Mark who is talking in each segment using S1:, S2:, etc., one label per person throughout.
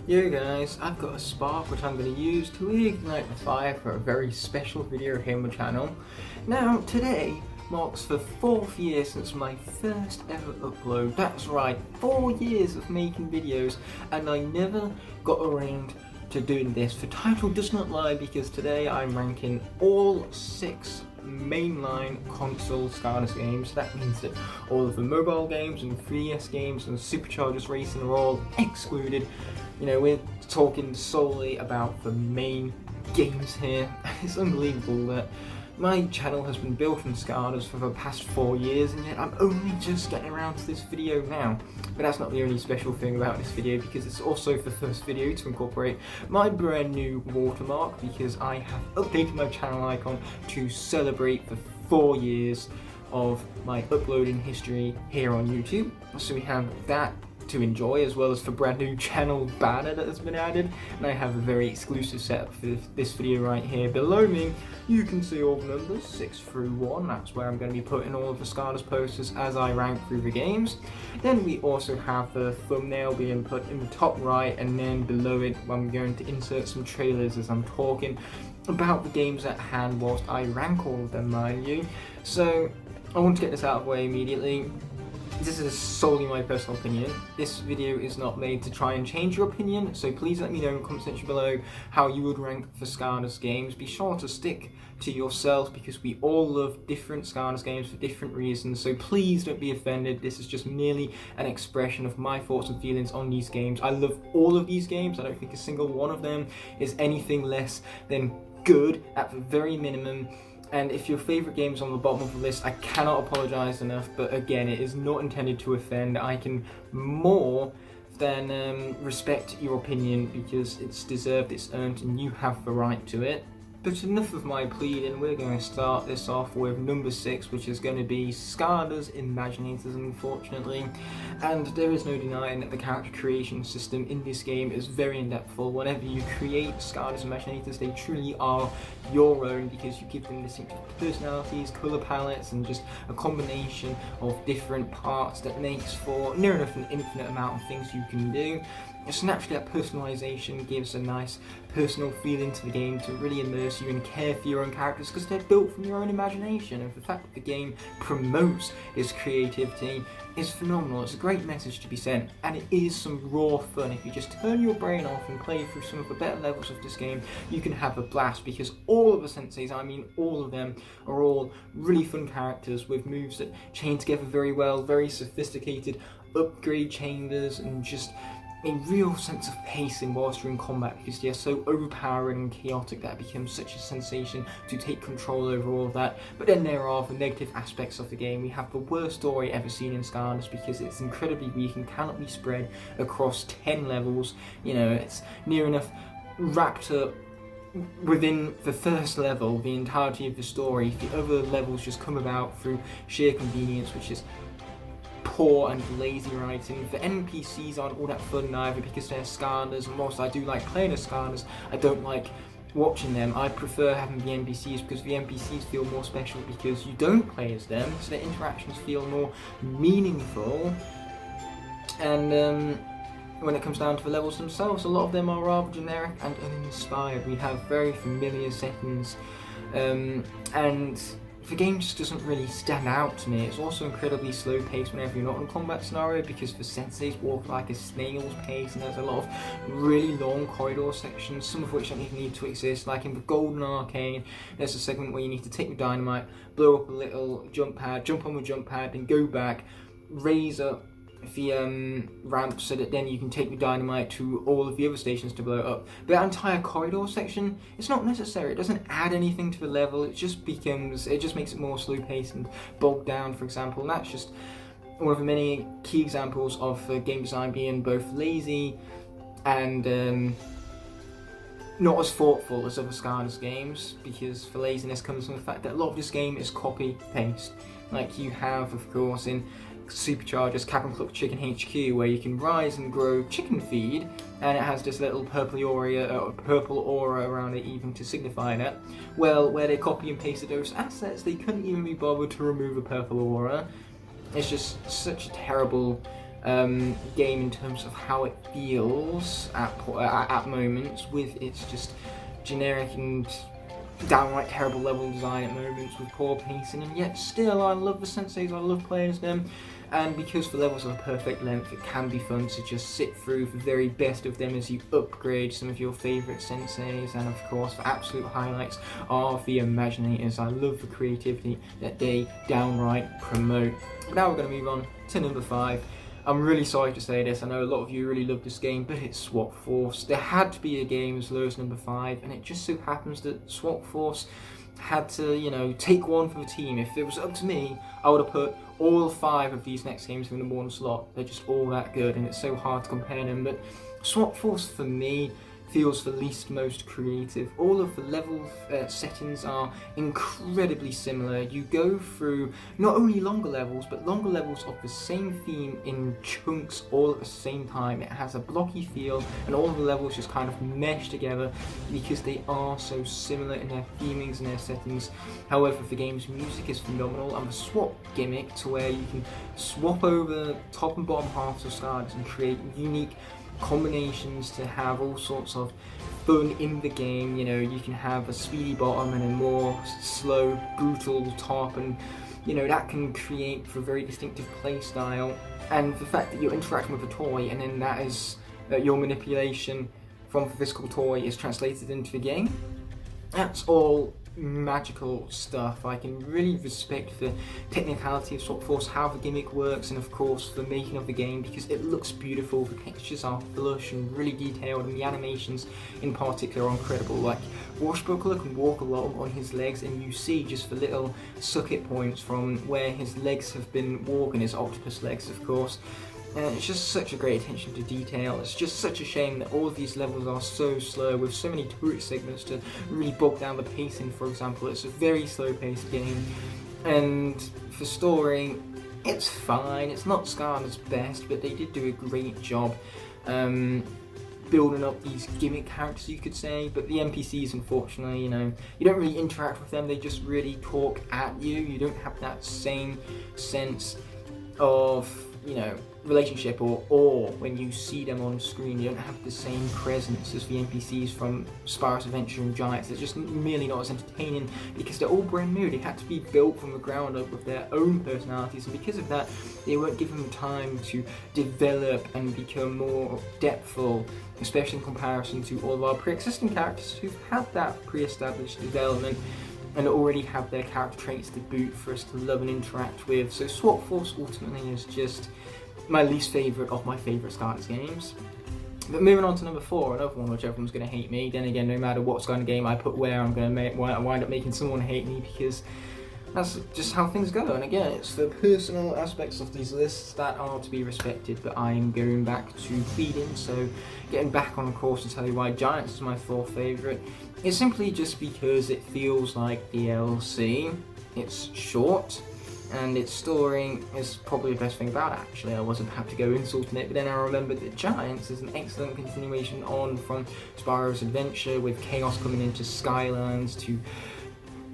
S1: Yo guys, I've got a spark which I'm going to use to ignite the fire for a very special video here on my channel. Now today marks the 4th year since my first ever upload. That's right, 4 years of making videos and I never got around to doing this. The title does not lie because today I'm ranking all 6 mainline console Skylanders games. That means that all of the mobile games and Fiesta games and Superchargers racing are all excluded. You know, we're talking solely about the main games here. It's unbelievable that my channel has been built on Skylanders for the past 4 years and yet I'm only just getting around to this video now. But that's not the only special thing about this video, because it's also the first video to incorporate my brand new watermark, because I have updated my channel icon to celebrate the 4 years of my uploading history here on YouTube. So we have that to enjoy, as well as the brand new channel banner that has been added, and I have a very exclusive setup for this video right here. Below me you can see all the numbers 6 through 1, that's where I'm going to be putting all of the Skylanders posters as I rank through the games. Then we also have the thumbnail being put in the top right, and then below it I'm going to insert some trailers as I'm talking about the games at hand whilst I rank all of them, mind you. So I want to get this out of the way immediately. This is solely my personal opinion. This video is not made to try and change your opinion, so please let me know in the comment section below how you would rank for Skylanders games. Be sure to stick to yourself, because we all love different Skylanders games for different reasons, so please don't be offended. This is just merely an expression of my thoughts and feelings on these games. I love all of these games. I don't think a single one of them is anything less than good at the very minimum. And if your favourite game is on the bottom of the list, I cannot apologise enough, but again, it is not intended to offend. I can more than respect your opinion, because it's deserved, it's earned, and you have the right to it. But enough of my pleading, we're going to start this off with number 6, which is going to be Skylanders Imaginators, unfortunately. And there is no denying that the character creation system in this game is very in-depthful. Whenever you create Skylanders Imaginators, they truly are your own, because you give them distinctive personalities, colour palettes, and just a combination of different parts that makes for near enough an infinite amount of things you can do. So naturally that personalisation gives a nice personal feeling to the game to really immerse you and care for your own characters, because they're built from your own imagination, and the fact that the game promotes its creativity is phenomenal. It's a great message to be sent, and it is some raw fun. If you just turn your brain off and play through some of the better levels of this game, you can have a blast, because all of the senseis, I mean all of them, are all really fun characters with moves that chain together very well, very sophisticated upgrade chambers, and just a real sense of pacing whilst you're in combat, because they're so overpowering and chaotic that it becomes such a sensation to take control over all of that. But then there are the negative aspects of the game. We have the worst story ever seen in Skylanders, because it's incredibly weak and cannot be spread across 10 levels. You know, it's near enough wrapped up within the first level, the entirety of the story. The other levels just come about through sheer convenience, which is poor and lazy writing. The NPCs aren't all that fun either, because they're Skylanders, and whilst I do like playing as Skylanders, I don't like watching them. I prefer having the NPCs, because the NPCs feel more special because you don't play as them, so their interactions feel more meaningful. And when it comes down to the levels themselves, a lot of them are rather generic and uninspired. We have very familiar settings, and the game just doesn't really stand out to me. It's also incredibly slow paced whenever you're not in a combat scenario, because the senseis walk like a snail's pace, and there's a lot of really long corridor sections, some of which don't even need to exist. Like in the Golden Arcade, there's a segment where you need to take the dynamite, blow up a little jump pad, jump on the jump pad, then go back, raise up the ramp so that then you can take the dynamite to all of the other stations to blow it up. But that entire corridor section, it's not necessary. It doesn't add anything to the level. It just makes it more slow paced and bogged down, for example. And that's just one of the many key examples of game design being both lazy and not as thoughtful as other Skylanders games, because the laziness comes from the fact that a lot of this game is copy paste. Like you have, of course, in Superchargers Captain Cluck Chicken HQ, where you can rise and grow chicken feed, and it has this little purple aura around it even to signify that. Well, where they copy and pasted those assets, they couldn't even be bothered to remove a purple aura. It's just such a terrible game in terms of how it feels at moments, with its just generic and downright terrible level design at moments with poor pacing, and yet still I love the senseis, I love playing as them, and because the levels are perfect length, it can be fun to just sit through the very best of them as you upgrade some of your favourite senseis. And of course the absolute highlights are the Imaginators. I love the creativity that they downright promote. But now we're going to move on to number 5. I'm really sorry to say this, I know a lot of you really love this game, but it's Swap Force. There had to be a game as low as number 5, and it just so happens that Swap Force had to, you know, take one for the team. If it was up to me, I would have put all 5 of these next games in the number 1 slot. They're just all that good, and it's so hard to compare them, but Swap Force for me feels the least most creative. All of the level settings are incredibly similar. You go through not only longer levels, but longer levels of the same theme in chunks all at the same time. It has a blocky feel, and all of the levels just kind of mesh together because they are so similar in their themings and their settings. However, the game's music is phenomenal, and the swap gimmick to where you can swap over top and bottom halves of Skylanders and create unique combinations to have all sorts of fun in the game. You know, you can have a speedy bottom and a more slow, brutal top, and you know, that can create for a very distinctive play style. And the fact that you're interacting with a toy, and then that is your manipulation from the physical toy is translated into the game, that's all magical stuff. I can really respect the technicality of Swap Force, how the gimmick works, and of course the making of the game, because it looks beautiful. The textures are flush and really detailed, and the animations in particular are incredible. Like Washbuckler can walk along on his legs, and you see just the little socket points from where his legs have been walking, his octopus legs of course. And it's just such a great attention to detail. It's just such a shame that all of these levels are so slow, with so many turret segments to really bog down the pacing. For example, it's a very slow paced game, and for story, it's fine. It's not Skylanders' best, but they did do a great job building up these gimmick characters, you could say. But the NPCs, unfortunately, you know, you don't really interact with them. They just really talk at you. You don't have that same sense of, you know, relationship or awe when you see them on screen. You don't have the same presence as the NPCs from Spyros Adventure and Giants. They're just merely not as entertaining because they're all brand new. They had to be built from the ground up with their own personalities, and because of that, they weren't given time to develop and become more depthful, especially in comparison to all of our pre-existing characters who've had that pre-established development and already have their character traits to boot for us to love and interact with. So Swap Force ultimately is just my least favourite of my favourite Skylanders games. But moving on to number 4, another one which everyone's going to hate me. Then again, no matter what Skylanders game I put where, I'm going to wind up making someone hate me, because that's just how things go. And again, it's the personal aspects of these lists that are to be respected, but I am going back to feeding. So getting back on course to tell you why Giants is my 4th favourite. It's simply just because it feels like DLC. It's short, and its story is probably the best thing about it, actually. I wasn't about to go insulting it, but then I remembered that Giants is an excellent continuation on from Spyros Adventure, with Chaos coming into Skylands to,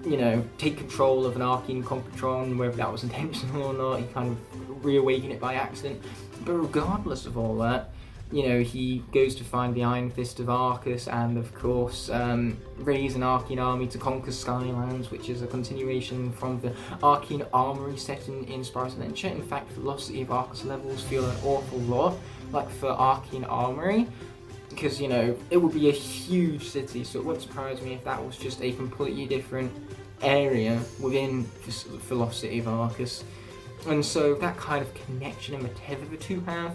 S1: you know, take control of an Arcane Computron, whether that was intentional or not. He kind of reawakened it by accident. But regardless of all that, you know, he goes to find the Iron Fist of Arcus, and of course raise an Arcane army to conquer Skylands, which is a continuation from the Arcane Armory setting in Spyros Adventure. In fact, the Velocity of Arcus levels feel an awful lot like for Arcane Armory, because, you know, it would be a huge city, so it wouldn't surprise me if that was just a completely different area within the Velocity of Arcus. And so that kind of connection and the tether the two have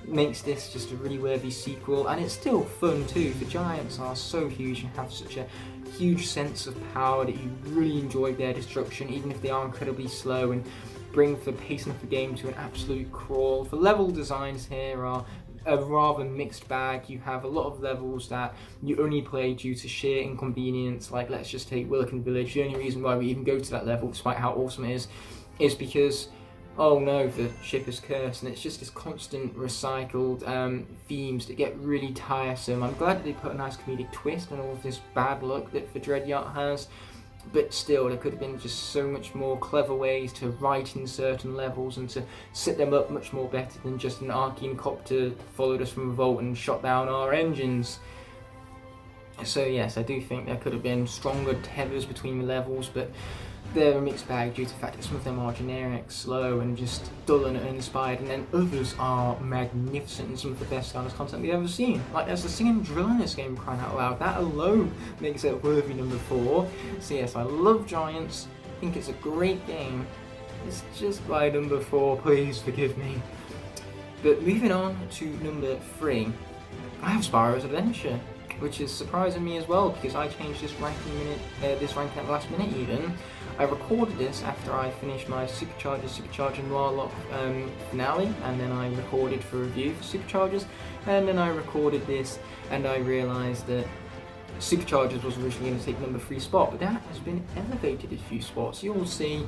S1: makes this just a really worthy sequel, and it's still fun too. The Giants are so huge and have such a huge sense of power that you really enjoy their destruction, even if they are incredibly slow, and bring the pacing of the game to an absolute crawl. The level designs here are a rather mixed bag. You have a lot of levels that you only play due to sheer inconvenience, like let's just take Willikin Village. The only reason why we even go to that level, despite how awesome it is because, oh no, the ship is cursed, and it's just this constant recycled themes that get really tiresome. I'm glad that they put a nice comedic twist on all of this bad luck that the Dread Yacht has. but still there could have been just so much more clever ways to write in certain levels and to set them up much more better than just an Arcane copter followed us from a vault and shot down our engines. So yes, I do think there could have been stronger tethers between the levels, but they're a mixed bag due to the fact that some of them are generic, slow, and just dull and uninspired, and then others are magnificent and some of the best Skylanders content we've ever seen. Like, there's the singing drill in this game, crying out loud. That alone makes it worthy number 4. So yes, I love Giants. I think it's a great game. It's just by number 4, please forgive me. But moving on to number 3, I have Spyros Adventure, which is surprising me as well because I changed this ranking at the last minute even. I recorded this after I finished my Supercharger Noir Lock finale, and then I recorded for review for Superchargers, and then I recorded this and I realised that Superchargers was originally going to take number 3 spot, but that has been elevated a few spots. You'll see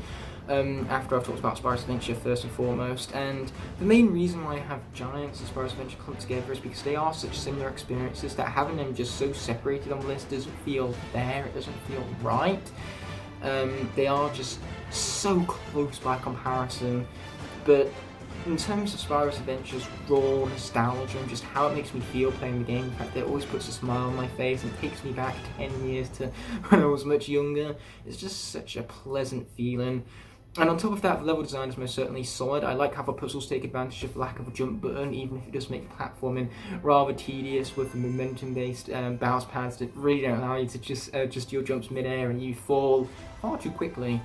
S1: after I've talked about Spyros Adventure first and foremost, and the main reason why I have Giants and Spyros Adventure clumped together is because they are such similar experiences that having them just so separated on the list doesn't feel fair, it doesn't feel right. They are just so close by comparison, but in terms of Spyros Adventure's raw nostalgia and just how it makes me feel playing the game, in fact it always puts a smile on my face and takes me back 10 years to when I was much younger. It's just such a pleasant feeling. And on top of that, the level design is most certainly solid. I like how the puzzles take advantage of the lack of a jump button, even if it does make platforming rather tedious with the momentum-based bounce pads that really don't allow you to just your jumps mid-air and you fall far too quickly.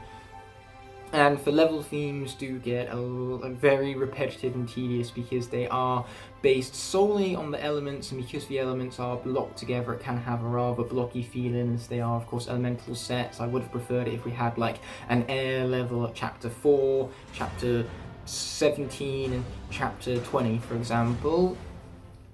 S1: And the level themes do get a very repetitive and tedious because they are based solely on the elements, and because the elements are blocked together it can have a rather blocky feeling, as they are of course elemental sets. I would have preferred it if we had like an air level at chapter 4, chapter 17 and chapter 20 for example.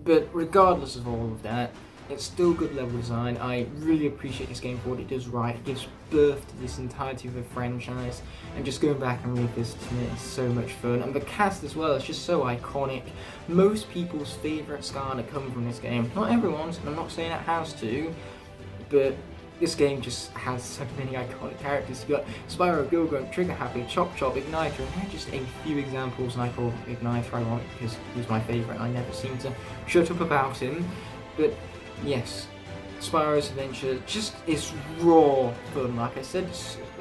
S1: But regardless of all of that, it's still good level design. I really appreciate this game for what it does right. It gives birth to this entirety of the franchise, and just going back and revisiting it is so much fun. And the cast as well is just so iconic. Most people's favourite Skylander come from this game. Not everyone's, and I'm not saying it has to, but this game just has so many iconic characters. You've got Spyro, Gilgrunt, Trigger Happy, Chop Chop, Igknighter, and they're just a few examples, and I call Igknighter ironic because he's my favourite and I never seem to shut up about him. But yes, Spyros Adventure just is raw fun. Like I said,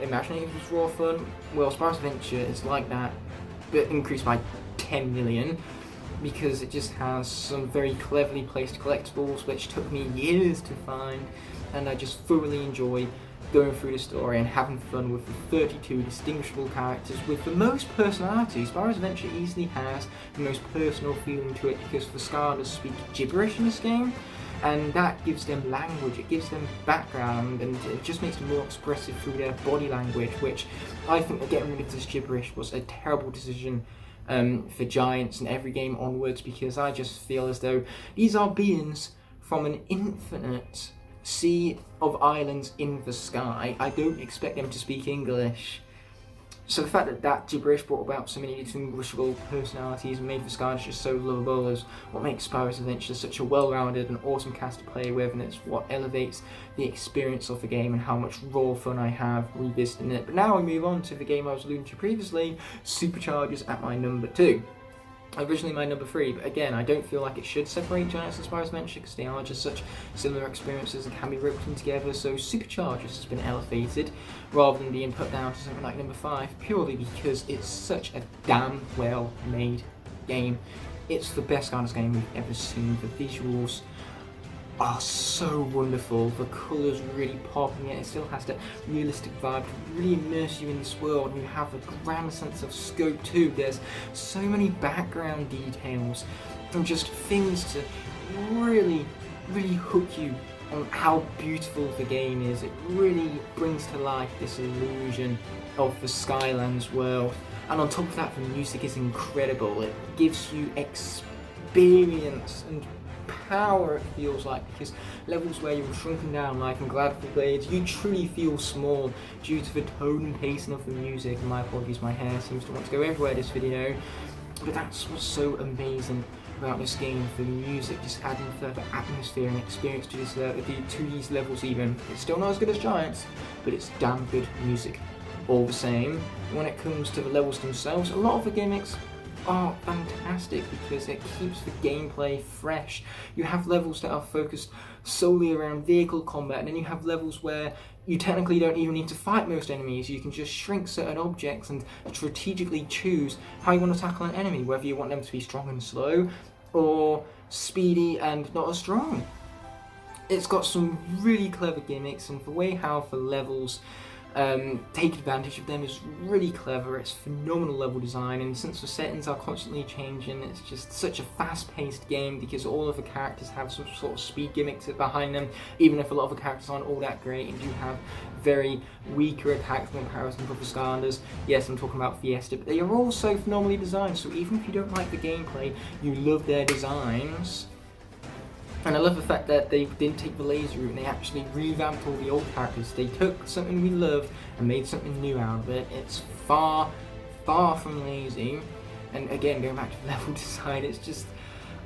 S1: Imaginators was raw fun. Well, Spyros Adventure is like that, but increased by 10 million, because it just has some very cleverly placed collectibles which took me years to find, and I just thoroughly enjoy going through the story and having fun with the 32 distinguishable characters with the most personality. Spyros Adventure easily has the most personal feeling to it because the Skylanders speak gibberish in this game, and that gives them language, it gives them background, and it just makes them more expressive through their body language, which I think that getting rid of this gibberish was a terrible decision for Giants and every game onwards, because I just feel as though these are beings from an infinite sea of islands in the sky. I don't expect them to speak English. So the fact that that gibberish brought about so many distinguishable personalities and made the Skylanders just so lovable is what makes Spyros Adventure such a well-rounded and awesome cast to play with, and it's what elevates the experience of the game and how much raw fun I have revisiting it. But now we move on to the game I was alluding to previously, Superchargers at my number 2. Originally my number 3, but again, I don't feel like it should separate Giants and Spyros Adventure because they are just such similar experiences and can be roped in together. So Superchargers has been elevated rather than being put down to something like number 5, purely because it's such a damn well made game. It's the best Skylanders game we've ever seen. The visuals are so wonderful, the colours really pop, and yet it still has that realistic vibe to really immerse you in this world, and you have a grand sense of scope too. There's so many background details and just things to really hook you on how beautiful the game is. It really brings to life this illusion of the Skylands world, and on top of that the music is incredible. It gives you experience and power, it feels like, because levels where you're shrunken down like in Gladful Blades, you truly feel small due to the tone and pacing of the music. And my apologies, my hair seems to want to go everywhere this video. But that's what's so amazing about this game, the music, just adding further atmosphere and experience to these levels even. It's still not as good as Giants, but it's damn good music all the same. When it comes to the levels themselves, a lot of the gimmicks are fantastic because it keeps the gameplay fresh. You have levels that are focused solely around vehicle combat, and then you have levels where you technically don't even need to fight most enemies. You can just shrink certain objects and strategically choose how you want to tackle an enemy, whether you want them to be strong and slow or speedy and not as strong. It's got some really clever gimmicks, and the way how the levels take advantage of them is really clever. It's phenomenal level design, and since the settings are constantly changing, it's just such a fast-paced game because all of the characters have some sort of speed gimmick behind them, even if a lot of the characters aren't all that great and do have very weaker attacks in comparison to the Skylanders. Yes, I'm talking about Fiesta, but they are also phenomenally designed, so even if you don't like the gameplay, you love their designs. And I love the fact that they didn't take the lazy route and they actually revamped all the old characters. They took something we love and made something new out of it. It's far, far from lazy. And again, going back to the level design, it's just,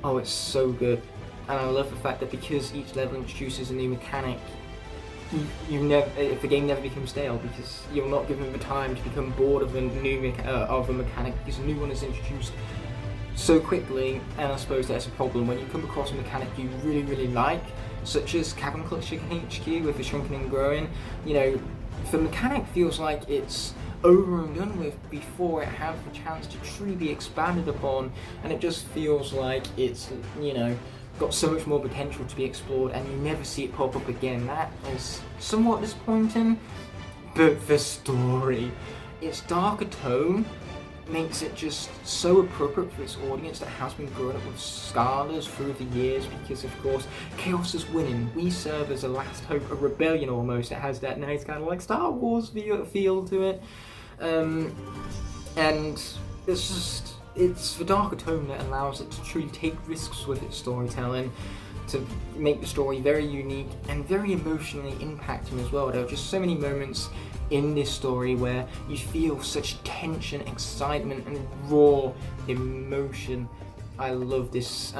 S1: oh, it's so good. And I love the fact that because each level introduces a new mechanic, the game never becomes stale because you're not given the time to become bored of a new mechanic because a new one is introduced so quickly. And I suppose that's a problem when you come across a mechanic you really, really like, such as Cabin Clutch HQ with the shrinking and growing. You know, the mechanic feels like it's over and done with before it has the chance to truly be expanded upon, and it just feels like it's, you know, got so much more potential to be explored, and you never see it pop up again. That is somewhat disappointing. But the story, its darker tone makes it just so appropriate for its audience that has been growing up with Skylanders through the years, because of course chaos is winning. We serve as a last hope, a rebellion almost. It has that nice kind of like Star Wars feel to it, and it's the darker tone that allows it to truly take risks with its storytelling, to make the story very unique and very emotionally impacting as well. There are just so many moments in this story where you feel such tension, excitement, and raw emotion. I love this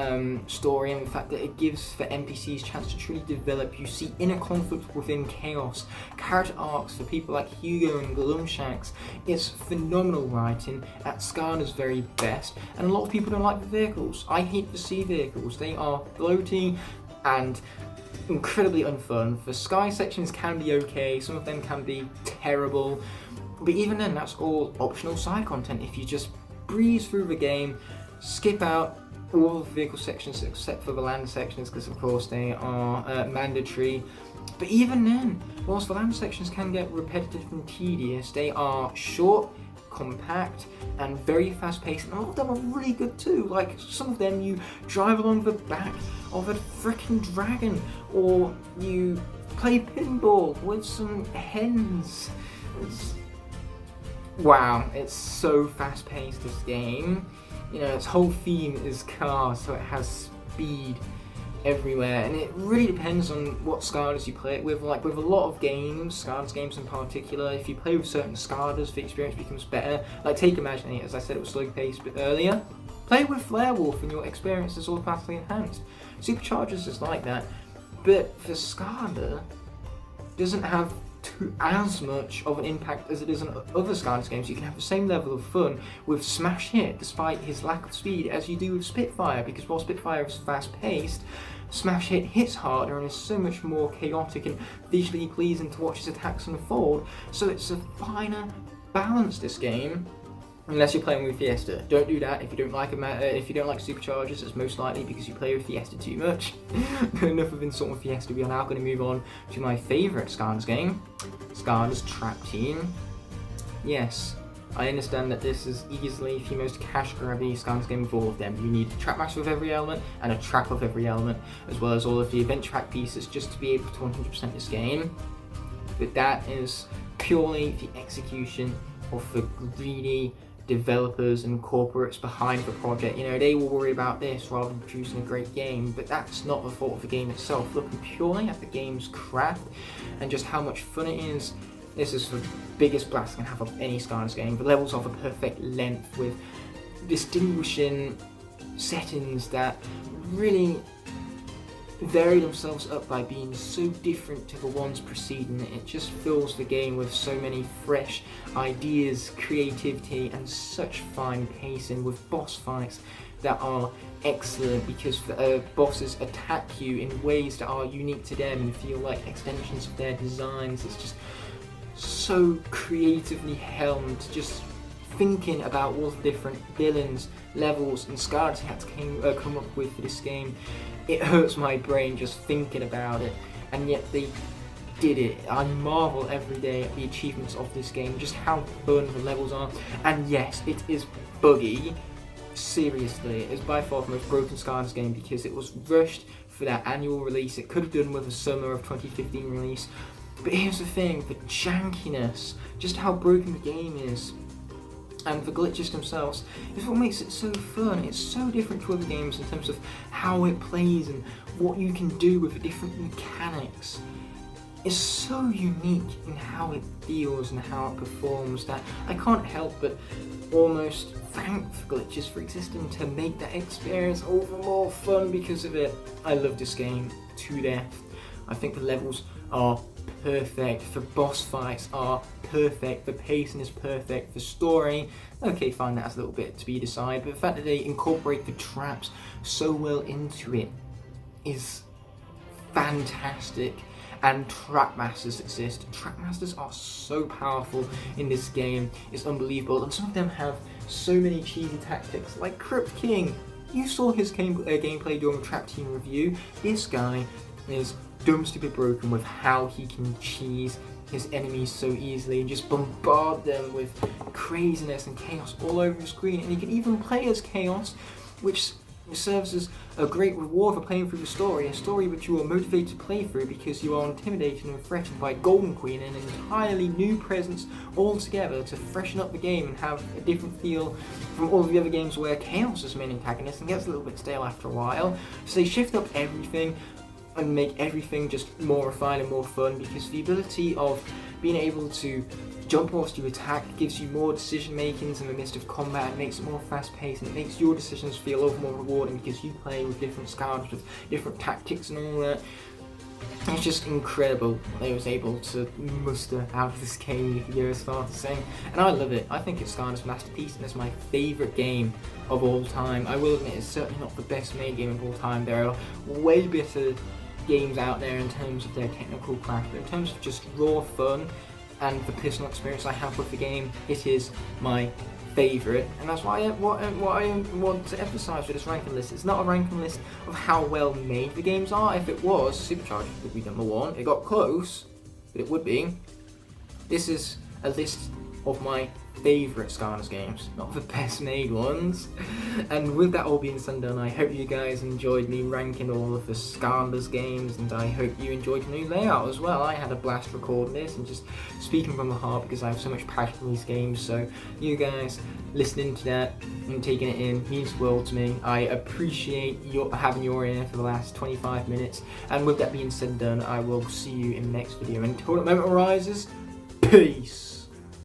S1: story, and the fact that it gives the NPCs a chance to truly develop. You see inner conflict within chaos, character arcs for people like Hugo and Glumshanks. It's phenomenal writing at Skylanders' very best, and a lot of people don't like the vehicles. I hate the sea vehicles. They are floaty and incredibly unfun. The sky sections can be okay, some of them can be terrible, but even then that's all optional side content. If you just breeze through the game, skip out all the vehicle sections except for the land sections, because of course they are mandatory. But even then, whilst the land sections can get repetitive and tedious, they are short, compact, and very fast paced, and a lot of them are really good too. Like some of them you drive along the back of a freaking dragon, or you play pinball with some hens. Wow, it's so fast paced, this game. You know, its whole theme is cars, so it has speed everywhere, and it really depends on what Skylanders you play it with. Like with a lot of games, Skylanders games in particular, if you play with certain Skylanders, the experience becomes better. Like take Imaginators, as I said, it was slow paced a bit earlier. Play with Flare-Wolf and your experience is automatically enhanced. Superchargers is like that, but the Skylander doesn't have as much of an impact as it is in other Skylanders games. You can have the same level of fun with Smash Hit, despite his lack of speed, as you do with Spitfire, because while Spitfire is fast paced, Smash Hit hits harder and is so much more chaotic and visually pleasing to watch his attacks unfold. So it's a finer balance, this game. Unless you're playing with Fiesta. Don't do that if you don't like Superchargers. It's most likely because you play with Fiesta too much. Enough of insulting Fiesta. We are now going to move on to my favourite Skylanders game, Skylanders Trap Team. Yes, I understand that this is easily the most cash grabby Skylanders game of all of them. You need a trap master with every element and a trap of every element, as well as all of the event track pieces just to be able to 100% this game. But that is purely the execution of the greedy developers and corporates behind the project. You know, they will worry about this rather than producing a great game, but that's not the fault of the game itself. Looking purely at the game's craft and just how much fun it is, this is the biggest blast I can have of any Skylanders game. The levels are the perfect length with distinguishing settings that really vary themselves up by being so different to the ones preceding it. It just fills the game with so many fresh ideas, creativity, and such fine pacing, with boss fights that are excellent because the bosses attack you in ways that are unique to them and feel like extensions of their designs. It's just so creatively helmed, just thinking about all the different villains, levels, and Skylanders had to come up with for this game. It hurts my brain just thinking about it, and yet they did it. I marvel every day at the achievements of this game, just how fun the levels are. And yes, it is buggy. Seriously, it is by far the most broken Skylanders game because it was rushed for that annual release. It could have done with a summer of 2015 release. But here's the thing, the jankiness, just how broken the game is, and the glitches themselves is what makes it so fun. It's so different to other games in terms of how it plays and what you can do with the different mechanics. It's so unique in how it feels and how it performs that I can't help but almost thank the glitches for existing to make that experience all the more fun because of it. I love this game to death. I think the levels are perfect, the boss fights are perfect, the pacing is perfect, the story, okay fine, that's a little bit to be decided, but the fact that they incorporate the traps so well into it is fantastic. And trap masters exist. Trap masters are so powerful in this game, it's unbelievable, and some of them have so many cheesy tactics, like Crypt King. You saw his gameplay during the Trap Team review. This guy is dumb stupid broken with how he can cheese his enemies so easily and just bombard them with craziness and chaos all over the screen, and he can even play as chaos, which serves as a great reward for playing through the story, a story which you are motivated to play through because you are intimidated and threatened by Golden Queen and an entirely new presence altogether to freshen up the game and have a different feel from all the other games where Chaos is the main antagonist and gets a little bit stale after a while. So they shift up everything and make everything just more refined and more fun, because the ability of being able to jump whilst you attack gives you more decision makings in the midst of combat. It makes it more fast paced and it makes your decisions feel over more rewarding because you play with different Skylanders with different tactics and all that. It's just incredible what they was able to muster out of this game, you could go as far to saying, and I love it. I think it's Skylanders' masterpiece and it's my favourite game of all time. I will admit it's certainly not the best made game of all time. There are way better games out there in terms of their technical craft, but in terms of just raw fun and the personal experience I have with the game, it is my favourite, and that's why what I want to emphasise with this ranking list. It's not a ranking list of how well made the games are. If it was, Superchargers would be number one. It got close, but it would be. This is a list of my favourite Skylanders games, not the best made ones. And with that all being said and done, I hope you guys enjoyed me ranking all of the Skylanders games, and I hope you enjoyed the new layout as well. I had a blast recording this and just speaking from the heart because I have so much passion for these games, so you guys listening to that and taking it in means the world to me. I appreciate having your ear for the last 25 minutes, and with that being said and done, I will see you in the next video. Until that moment arises, peace!